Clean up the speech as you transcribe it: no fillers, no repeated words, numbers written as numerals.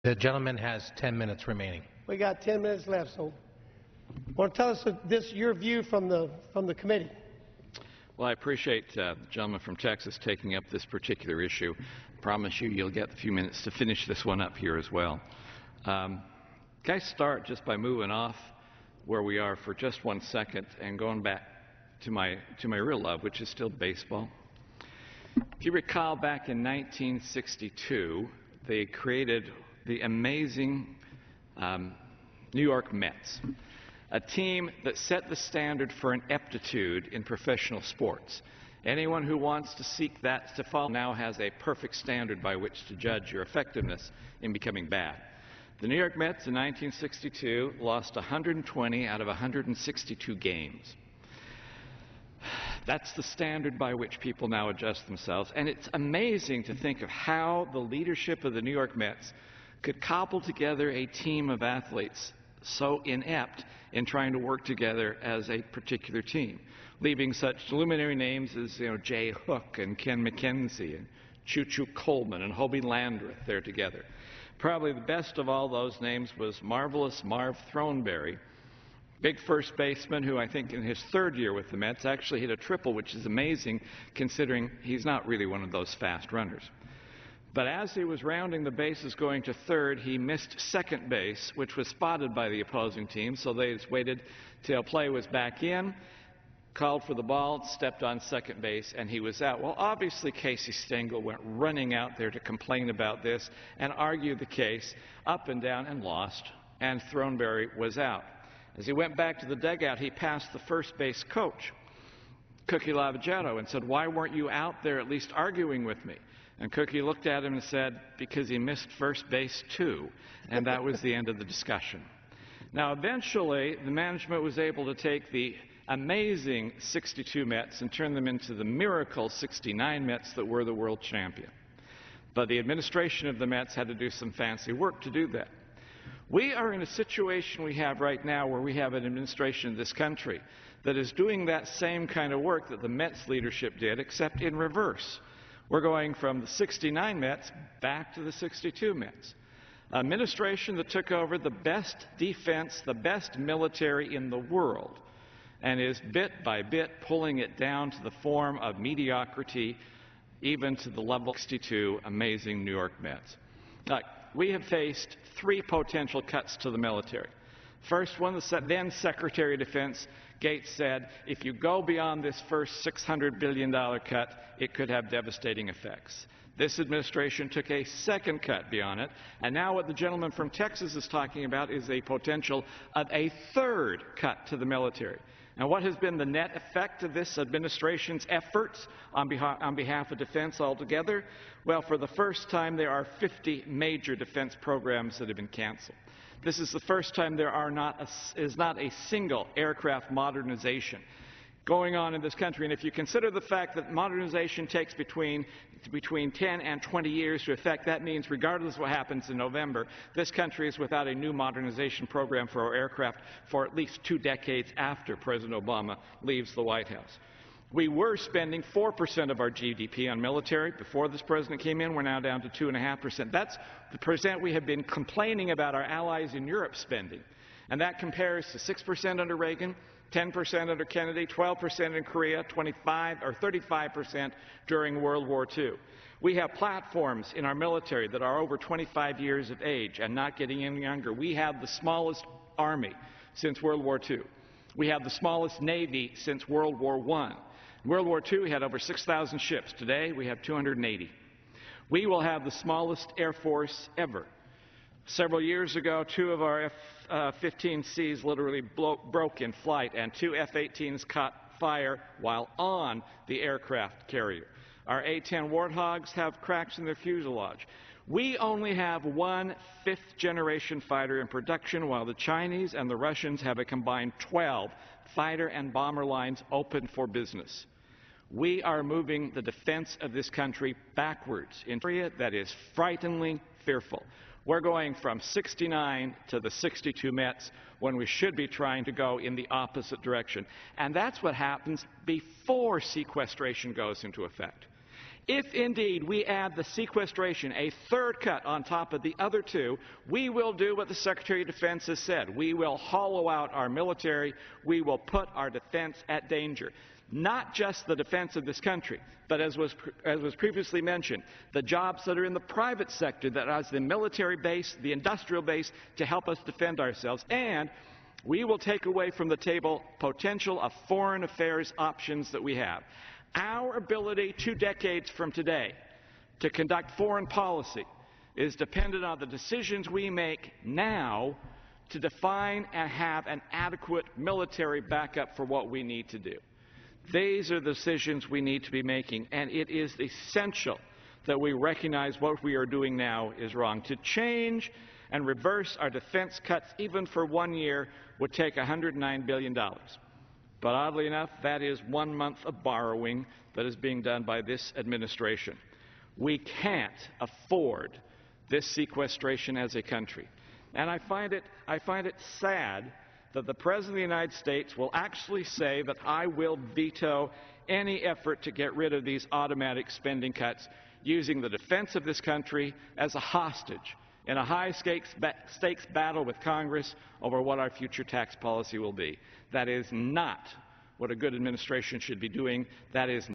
The gentleman has 10 minutes remaining. We got 10 minutes left, so want to tell us your view from the committee. Well, I appreciate the gentleman from Texas taking up this particular issue. I promise you, you'll get a few minutes to finish this one up here as well. Can I start just by moving off where we are for just 1 second and going back to my real love, which is still baseball. If you recall, back in 1962, they created the amazing New York Mets, a team that set the standard for an aptitude in professional sports. Anyone who wants to seek that to follow now has a perfect standard by which to judge your effectiveness in becoming bad. The New York Mets in 1962 lost 120 out of 162 games. That's the standard by which people now adjust themselves. And it's amazing to think of how the leadership of the New York Mets could cobble together a team of athletes so inept in trying to work together as a particular team, leaving such luminary names as Jay Hook and Ken McKenzie and Choo-Choo Coleman and Hobie Landreth there together. Probably the best of all those names was Marvelous Marv Throneberry, big first baseman who I think in his third year with the Mets actually hit a triple, which is amazing considering he's not really one of those fast runners. But as he was rounding the bases going to third, he missed second base, which was spotted by the opposing team, so they just waited till play was back in, called for the ball, stepped on second base, and he was out. Well, obviously Casey Stengel went running out there to complain about this and argue the case up and down and lost, and Throneberry was out. As he went back to the dugout, he passed the first base coach, Cookie Lavagetto, and said, "Why weren't you out there at least arguing with me?" And Cookie looked at him and said, "Because he missed first base too." And that was the end of the discussion. Now, eventually, the management was able to take the amazing 62 Mets and turn them into the miracle 69 Mets that were the world champion. But the administration of the Mets had to do some fancy work to do that. We are in a situation we have right now where we have an administration in this country that is doing that same kind of work that the Mets leadership did, except in reverse. We're going from the 69 Mets back to the 62 Mets. An administration that took over the best defense, the best military in the world, and is bit by bit pulling it down to the form of mediocrity, even to the level of 62 amazing New York Mets. We have faced 3 potential cuts to the military. First one, the then Secretary of Defense, Gates, said, if you go beyond this first $600 billion cut, it could have devastating effects. This administration took a second cut beyond it, and now what the gentleman from Texas is talking about is a potential of a third cut to the military. Now, what has been the net effect of this administration's efforts on behalf of defense altogether? Well, for the first time, there are 50 major defense programs that have been canceled. This is the first time there is not a single aircraft modernization going on in this country. And if you consider the fact that modernization takes between 10 and 20 years to effect, that means regardless of what happens in November, this country is without a new modernization program for our aircraft for at least 2 decades after President Obama leaves the White House. We were spending 4% of our GDP on military before this president came in. We're now down to 2.5%. That's the percent we have been complaining about our allies in Europe spending. And that compares to 6% under Reagan, 10% under Kennedy, 12% in Korea, 25 or 35% during World War II. We have platforms in our military that are over 25 years of age and not getting any younger. We have the smallest army since World War II. We have the smallest Navy since World War I. In World War II, we had over 6,000 ships. Today, we have 280. We will have the smallest Air Force ever. Several years ago, 2 of our F-15Cs literally broke in flight, and 2 F-18s caught fire while on the aircraft carrier. Our A-10 Warthogs have cracks in their fuselage. We only have 1 5th-generation fighter in production, while the Chinese and the Russians have a combined 12 fighter and bomber lines open for business. We are moving the defense of this country backwards in an area that is frighteningly fearful. We're going from 69 to the 62 Mets when we should be trying to go in the opposite direction. And that's what happens before sequestration goes into effect. If indeed we add the sequestration, a third cut on top of the other two, we will do what the Secretary of Defense has said. We will hollow out our military. We will put our defense at danger. Not just the defense of this country, but as was previously mentioned, the jobs that are in the private sector that has the military base, the industrial base to help us defend ourselves. And we will take away from the table potential of foreign affairs options that we have. Our ability 2 decades from today to conduct foreign policy is dependent on the decisions we make now to define and have an adequate military backup for what we need to do. These are the decisions we need to be making, and it is essential that we recognize what we are doing now is wrong. To change and reverse our defense cuts, even for 1 year, would take $109 billion. But oddly enough, that is 1 month of borrowing that is being done by this administration. We can't afford this sequestration as a country. And I find it sad that the President of the United States will actually say that I will veto any effort to get rid of these automatic spending cuts, using the defense of this country as a hostage in a high-stakes battle with Congress over what our future tax policy will be. That is not what a good administration should be doing. That is